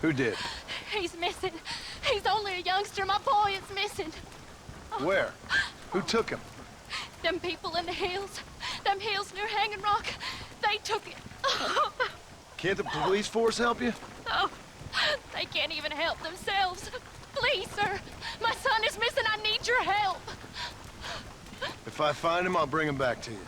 Who did? He's missing. He's only a youngster. My boy is missing. Where? Who took him? Them people in the hills. Them hills near Hanging Rock. They took it. Can't the police force help you? Oh, they can't even help themselves. Please, sir. My son is missing. I need your help. If I find him, I'll bring him back to you.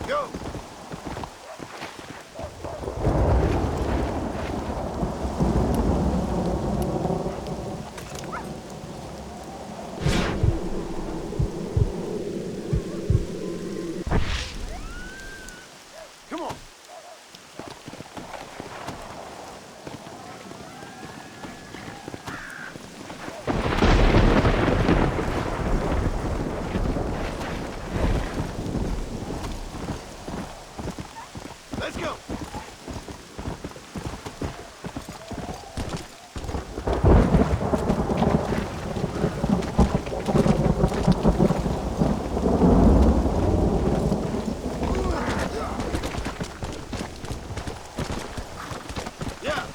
Go! Come on! Let's go! Yeah!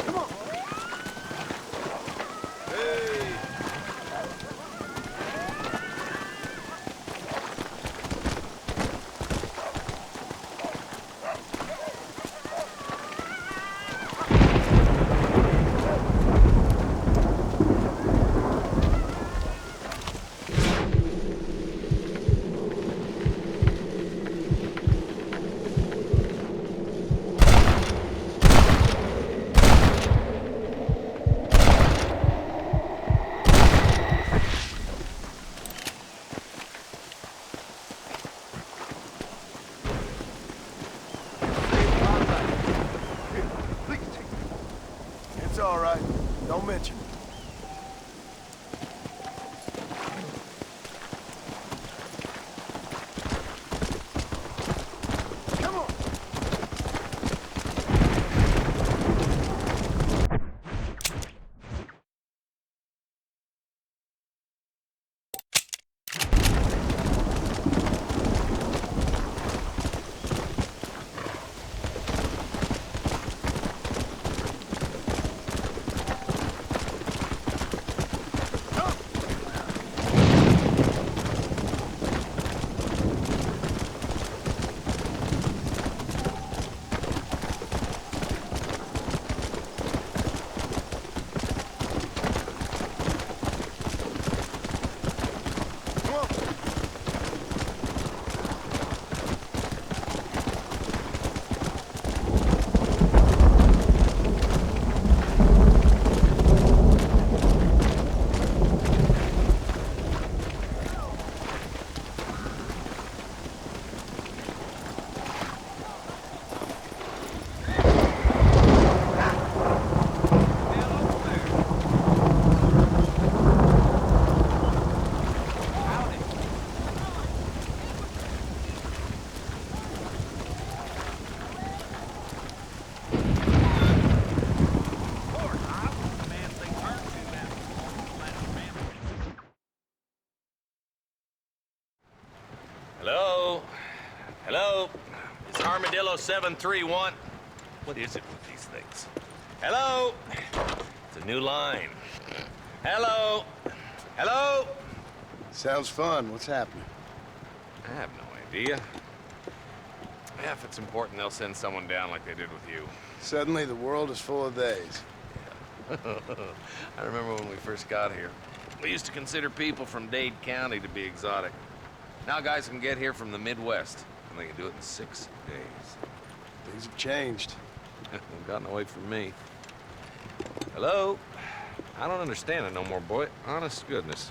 Come on! Hey! It's all right. Don't mention it. Hello? It's Armadillo 731. What is it with these things? Hello? It's a new line. Hello? Hello? Sounds fun. What's happening? I have no idea. Yeah, if it's important, they'll send someone down like they did with you. Suddenly, the world is full of theys. I remember when we first got here. We used to consider people from Dade County to be exotic. Now guys can get here from the Midwest, and they can do it in 6 days. Things have changed. They've gotten away from me. Hello? I don't understand it no more, boy. Honest to goodness.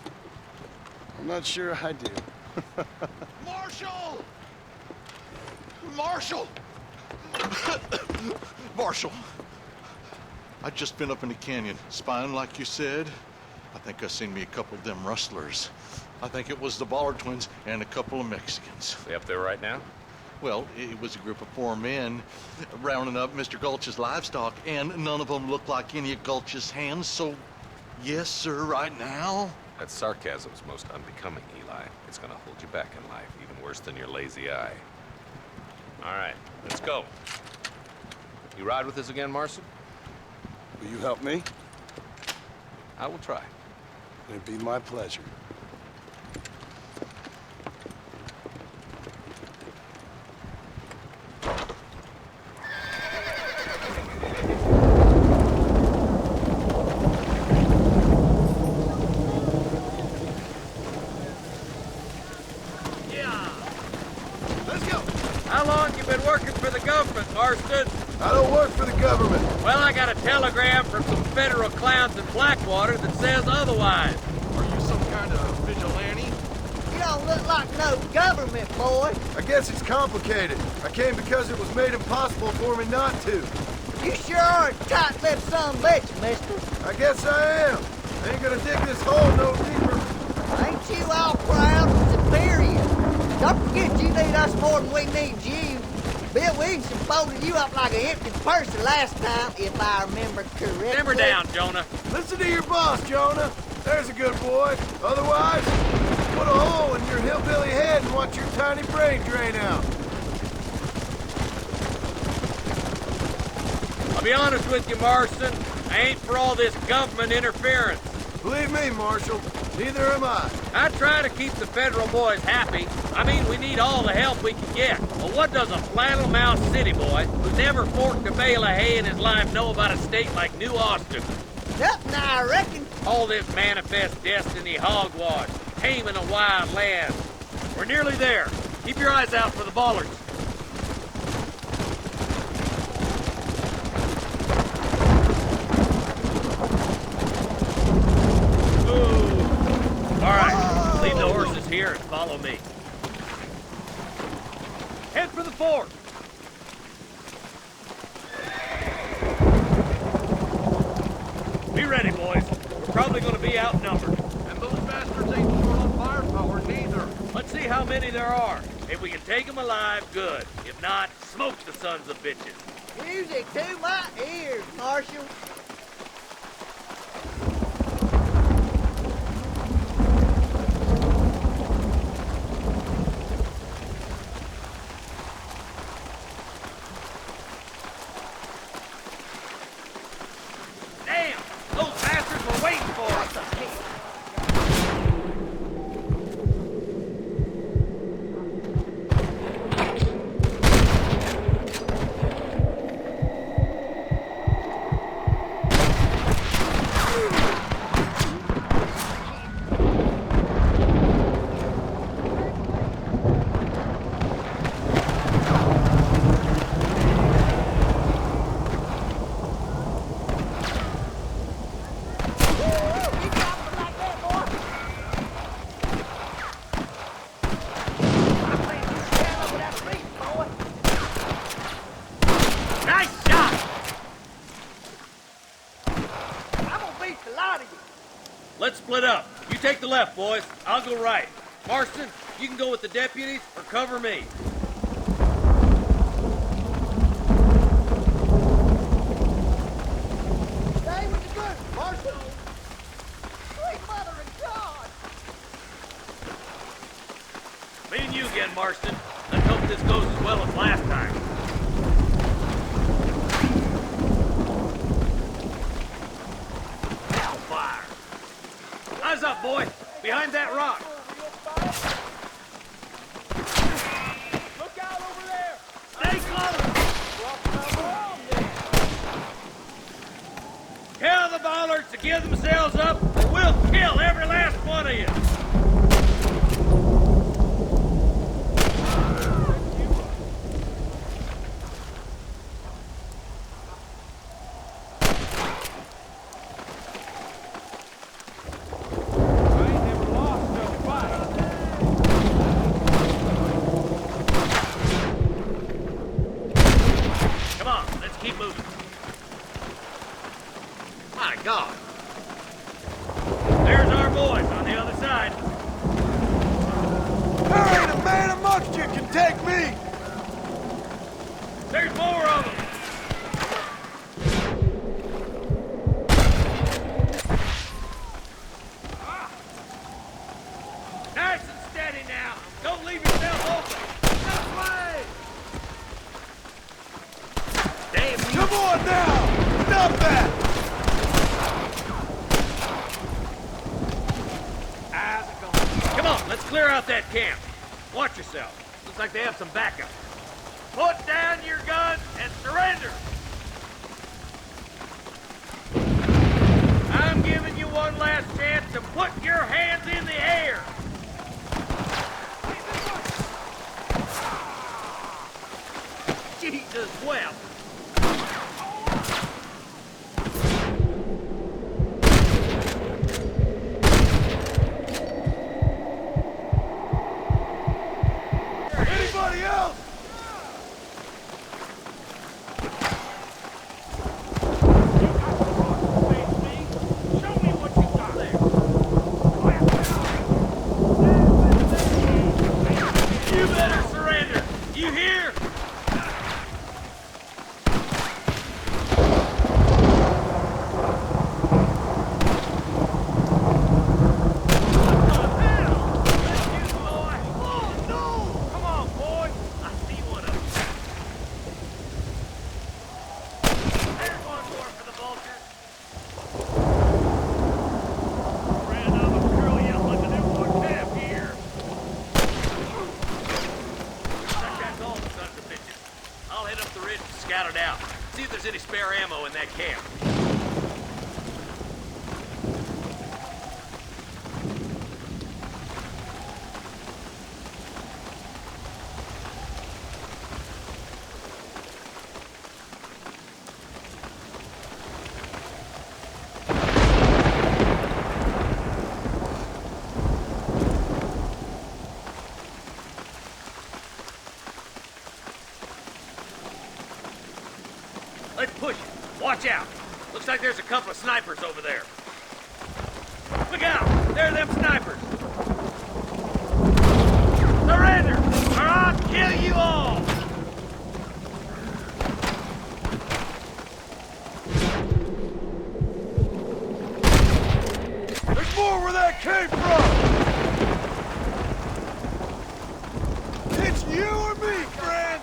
I'm not sure I do. Marshall! Marshall! Marshall! I just been up in the canyon, spying like you said. I think I seen me a couple of them rustlers. I think it was the Ballard twins and a couple of Mexicans. They up there right now? Well, it was a group of 4 men rounding up Mr. Gulch's livestock, and none of them looked like any of Gulch's hands, so yes, sir, right now. That sarcasm's most unbecoming, Eli. It's gonna hold you back in life, even worse than your lazy eye. All right, let's go. You ride with us again, Marson? Will you help me? I will try. It'd be my pleasure. How long you been working for the government, Marston? I don't work for the government. Well, I got a telegram from some federal clowns in Blackwater that says otherwise. Are you some kind of vigilante? You don't look like no government boy. I guess it's complicated. I came because it was made impossible for me not to. You sure are a tight-lipped son of a bitch, mister. I guess I am. I ain't gonna dig this hole no deeper. Ain't you all proud and superior? Don't forget you need us more than we need you. Bill Williamson folded you up like an empty person last time, if I remember correctly. Simmer down, Jonah. Listen to your boss, Jonah. There's a good boy. Otherwise, put a hole in your hillbilly head and watch your tiny brain drain out. I'll be honest with you, Marston. I ain't for all this government interference. Believe me, Marshal, neither am I. I try to keep the federal boys happy. I mean, we need all the help we can get. But what does a flannel-mouthed city boy who's never forked a bale of hay in his life know about a state like New Austin? Nothing, I reckon. All this manifest destiny hogwash, taming a wild land. We're nearly there. Keep your eyes out for the Ballards. All right, leave the horses here and follow me. Head for the fort. Be ready, boys. We're probably going to be outnumbered. And those bastards ain't short on firepower neither. Let's see how many there are. If we can take them alive, good. If not, smoke the sons of bitches. Music to my ears, Marshal. Damn! Those bastards were waiting for us! You got me like that, boy. I think you stand over that tree, boy. Nice shot! I'm gonna beat the lot of you. Let's split up. You take the left, boys. I'll go right. Marston, you can go with the deputies or cover me. Stay with the group, Marshal. Sweet mother of God. Me and you again, Marston. Let's hope this goes as well as last time. Fire. Eyes up, boy. Behind that rock. Look out over there! Stay close. Tell the bollards to give themselves up, or we'll kill every last one of you. I ain't never lost no fight. Come on, let's keep moving. My God. There's our boys on the other side. There ain't a man amongst you can take me! There's more of them. Nice and steady now. Don't leave yourself open. This way. Damn you. Come on now! Stop that! Come on, let's clear out that camp. Watch yourself. Looks like they have some backup. Put down your guns and surrender. I'm giving you one last chance to put your hands in the air. Jesus wept. Anybody else? Show me what you got there. You better surrender. You hear? Scout it out. See if there's any spare ammo in that camp. Let's push it. Watch out. Looks like there's a couple of snipers over there. Look out! There are them snipers! Surrender, or I'll kill you all! There's more where that came from! It's you or me, friend!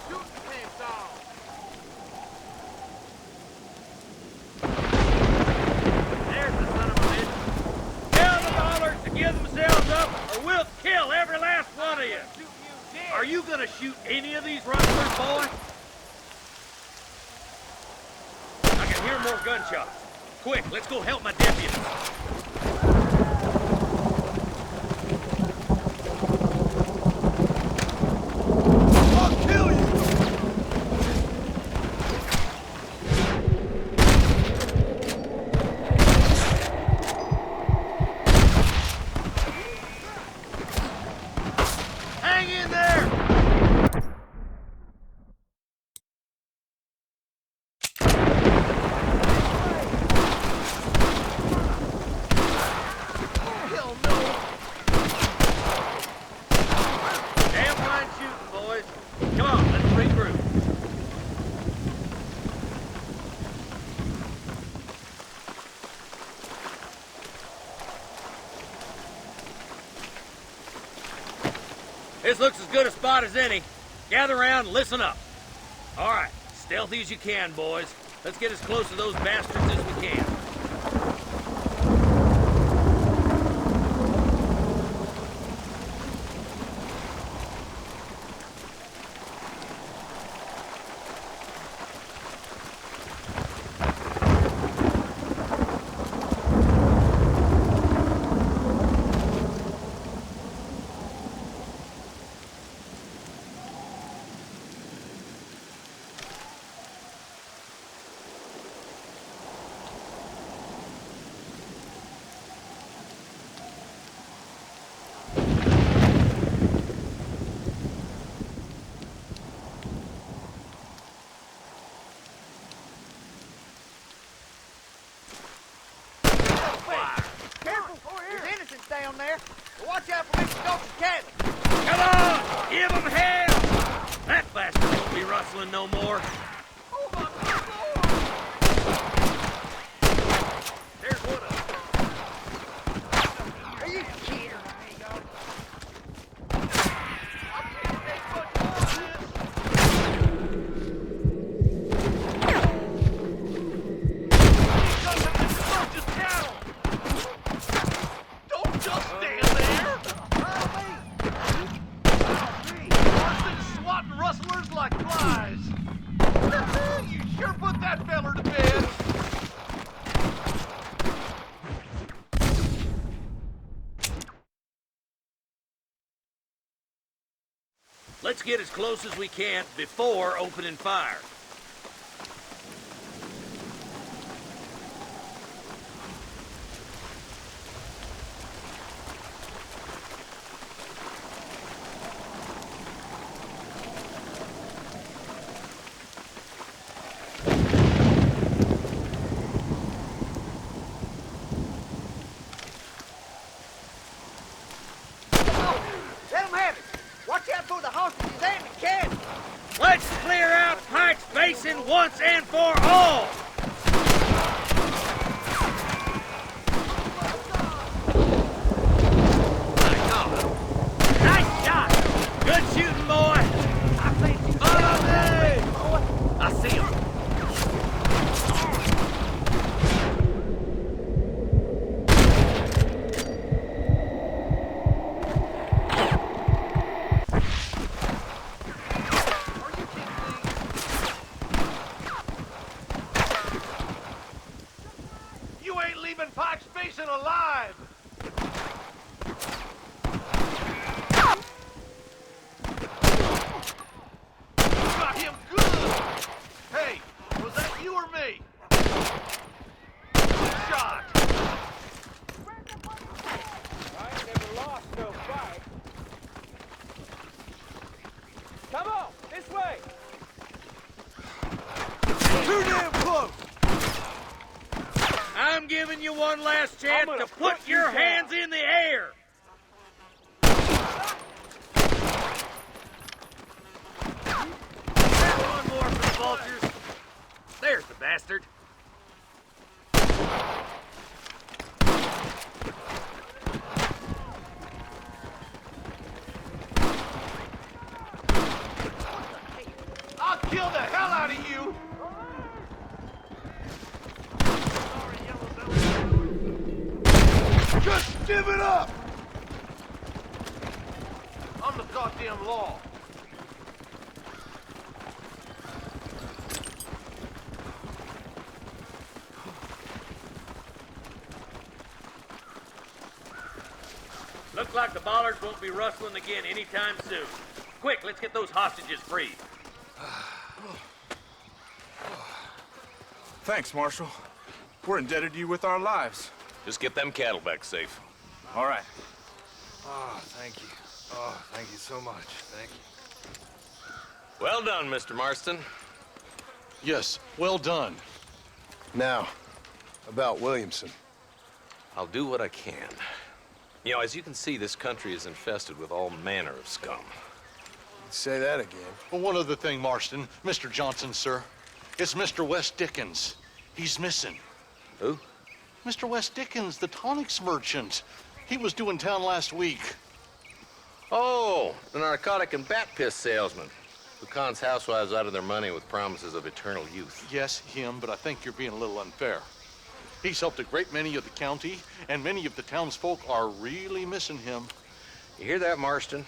There's the son of a bitch. Tell the dollars to give themselves up, or we'll kill every last one of you. Are you gonna shoot any of these rustlers, boy? I can hear more gunshots. Quick, let's go help my deputy. I'll kill you! Hang in there! Hell no! Damn fine shooting, boys. Come on, let's regroup. This looks as good a spot as any. Gather around and listen up. All right, stealthy as you can, boys. Let's get as close to those bastards as we can. Careful! There's innocents down there. Watch out for Mr. Stokes' cattle. Come on! Give them hell! That bastard won't be rustling no more. There's one of them. Are you kidding? Let's get as close as we can before opening fire. Let them have it. Watch out for the hostages and the cattle. Let's clear out Pike's Basin once and for all! Nice shot! Good shooting, boy! Follow me! I see him. You ain't leaving Pike's Basin alive! Got him good! Hey, was that you or me? Good shot! I ain't never lost no fight. Come on, this way. Too damn close! I'm giving you one last chance I'm to gonna put put you your down. hands in the air! One more for the vultures. There's the bastard. I'll kill the hell out of you! Just give it up! I'm the goddamn law. Looks like the bollards won't be rustling again anytime soon. Quick, let's get those hostages free. Thanks, Marshal. We're indebted to you with our lives. Just get them cattle back safe. All right. Oh, thank you. Oh, thank you so much. Thank you. Well done, Mr. Marston. Yes, well done. Now, about Williamson. I'll do what I can. You know, as you can see, this country is infested with all manner of scum. Say that again. Well, one other thing, Marston. Mr. Johnson, sir. It's Mr. Wes Dickens. He's missing. Who? Mr. Wes Dickens, the tonics merchant. He was due in town last week. Oh, the narcotic and bat piss salesman. Khan's housewives out of their money with promises of eternal youth. Yes, him, but I think you're being a little unfair. He's helped a great many of the county, and many of the townsfolk are really missing him. You hear that, Marston?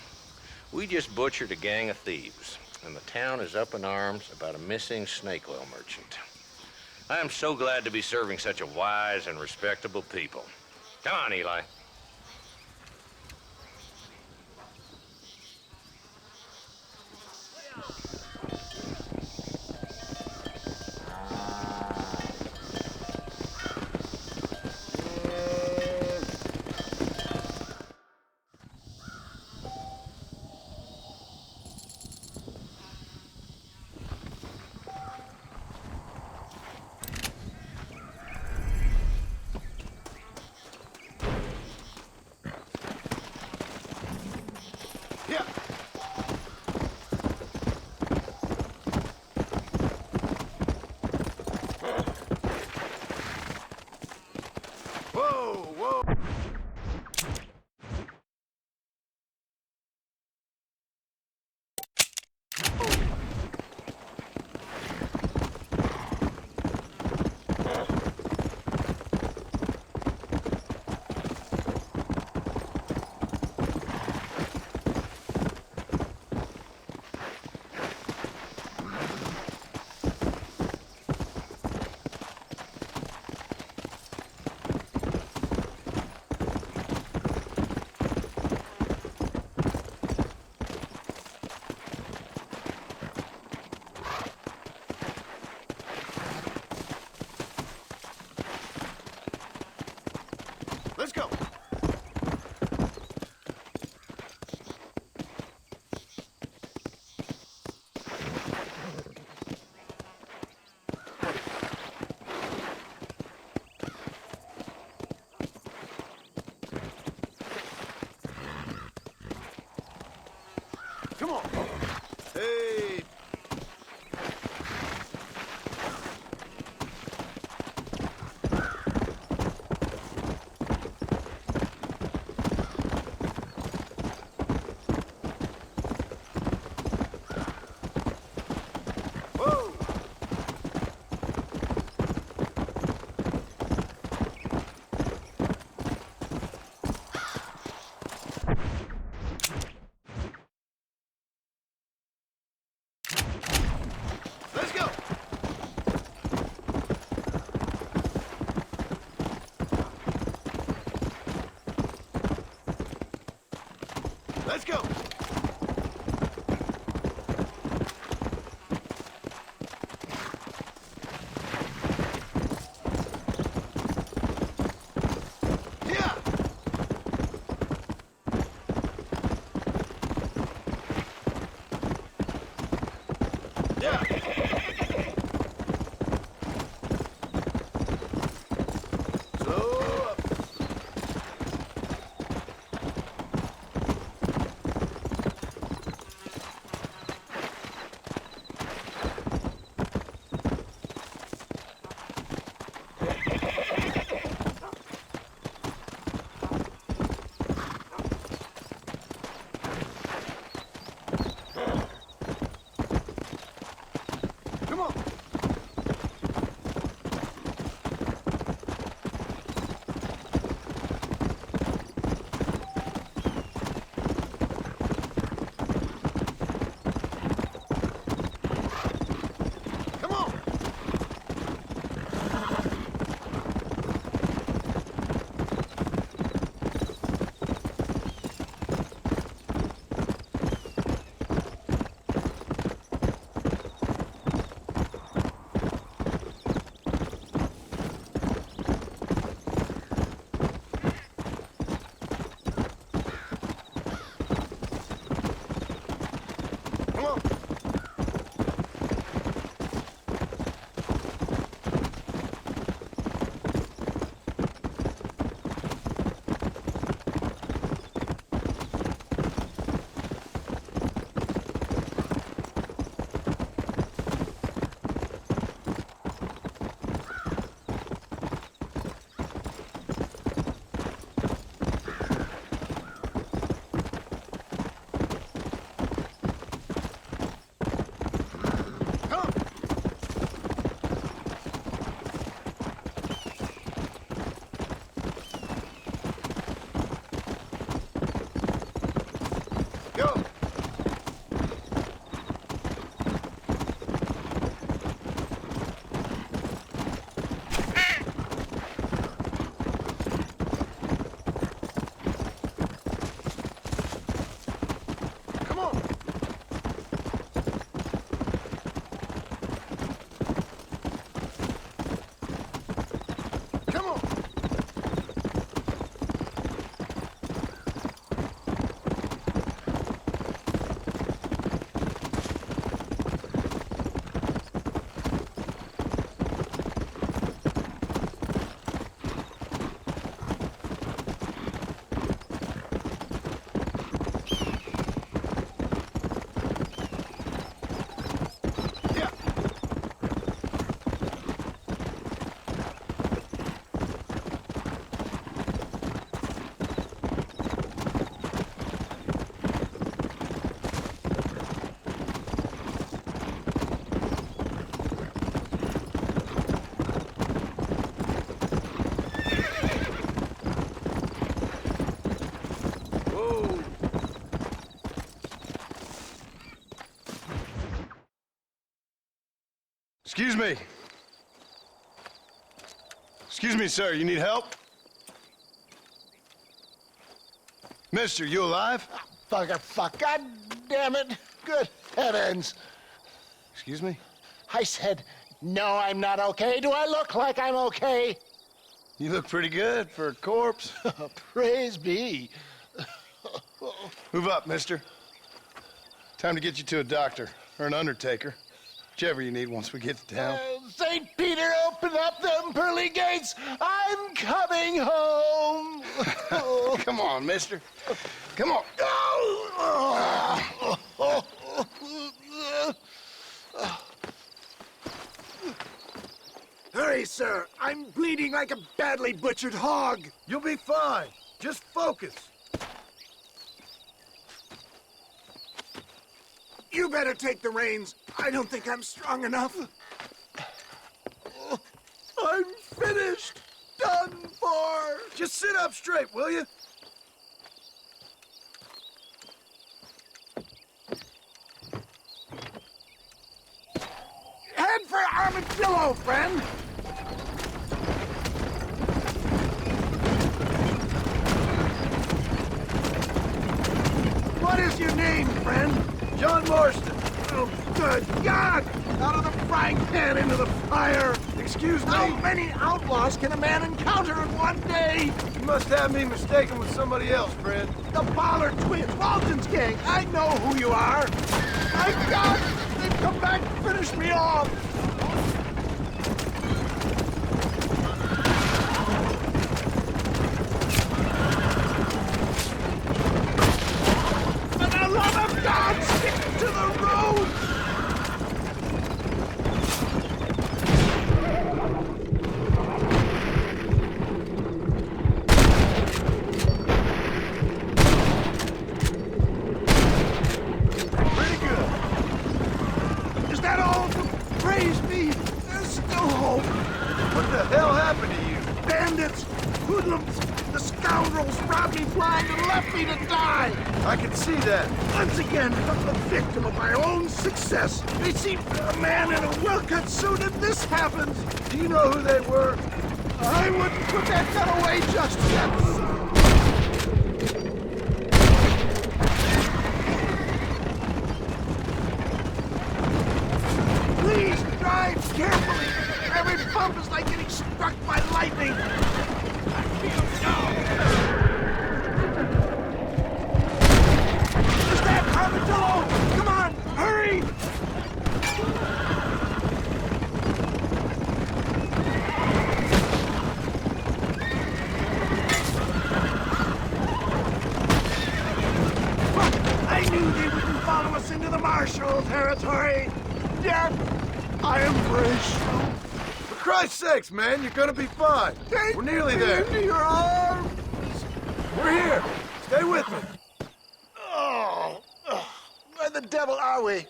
We just butchered a gang of thieves, and the town is up in arms about a missing snake oil merchant. I am so glad to be serving such a wise and respectable people. Come on, Eli. Yeah. Whoa, whoa. Let's go. Come on. Hey. Whoa. Let's go. Let's go. Yeah. Yeah. Slow up. Come on. Come on. Excuse me. Excuse me, sir. You need help? Mister, you alive? Fuck. God damn it. Good heavens. Excuse me? I said, no, I'm not okay. Do I look like I'm okay? You look pretty good for a corpse. Praise be. Move up, mister. Time to get you to a doctor or an undertaker. Whichever you need once we get to town. St. Peter, open up them pearly gates. I'm coming home. Come on, mister. Come on. Hurry, sir. I'm bleeding like a badly butchered hog. You'll be fine. Just focus. You better take the reins. I don't think I'm strong enough. I'm finished. Done for. Just sit up straight, will you? Head for Armadillo, friend. What is your name, friend? John Marston. Oh, good God! Out of the frying pan into the fire! Excuse me? How many outlaws can a man encounter in one day? You must have me mistaken with somebody else, friend. The Ballard twins, Walton's gang! I know who you are! My God! They've come back to finish me off! For the love of God, stick to the road! Pretty good. Is that all? Praise be! There's still hope! What the hell happened to you? Bandits! Hoodlums! The scoundrels robbed me blind and left me to die! I can see that. Once again, I'm the victim of my own success. They see a man in a well-cut suit and this happens. Do you know who they were? I wouldn't put that gun away just yet. Please drive carefully. Every bump is like getting struck by lightning. I feel Is that Armadillo? Come on, hurry! I knew they wouldn't follow us into the Marshall territory. Yet, I am brave. For Christ's sakes, man, you're gonna be fine. We're nearly there. Into your arms. We're here. Stay with me. Oh, where the devil are we?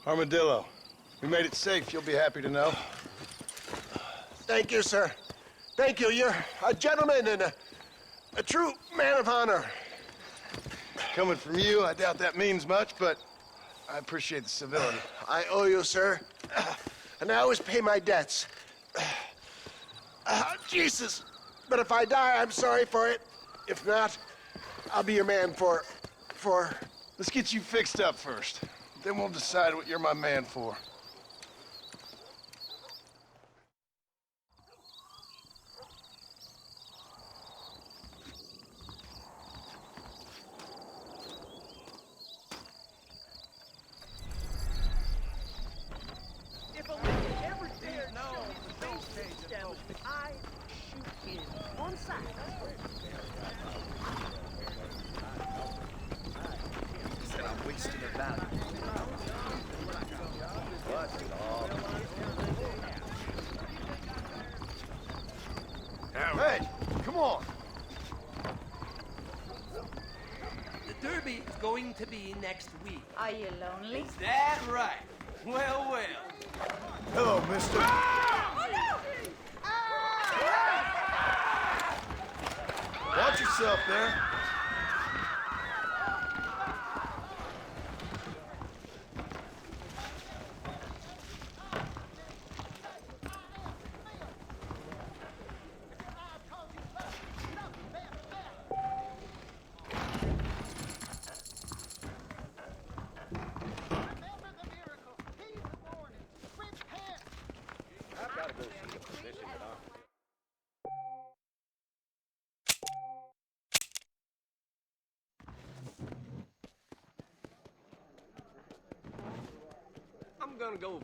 Armadillo, we made it safe. You'll be happy to know. Thank you, sir. Thank you. You're a gentleman and a true man of honor. Coming from you, I doubt that means much, but I appreciate the civility. I owe you, sir. And I always pay my debts. Jesus. But if I die, I'm sorry for it. If not, I'll be your man for... Let's get you fixed up first. Then we'll decide what you're my man for. If a wicked ever dared know the base stage establishment, I'd shoot him on sight. Said I'm wasting a value. Hey, come on. The Derby is going to be next week. Are you lonely? Is that right? Well, well. Hello, mister. Watch yourself there. gonna go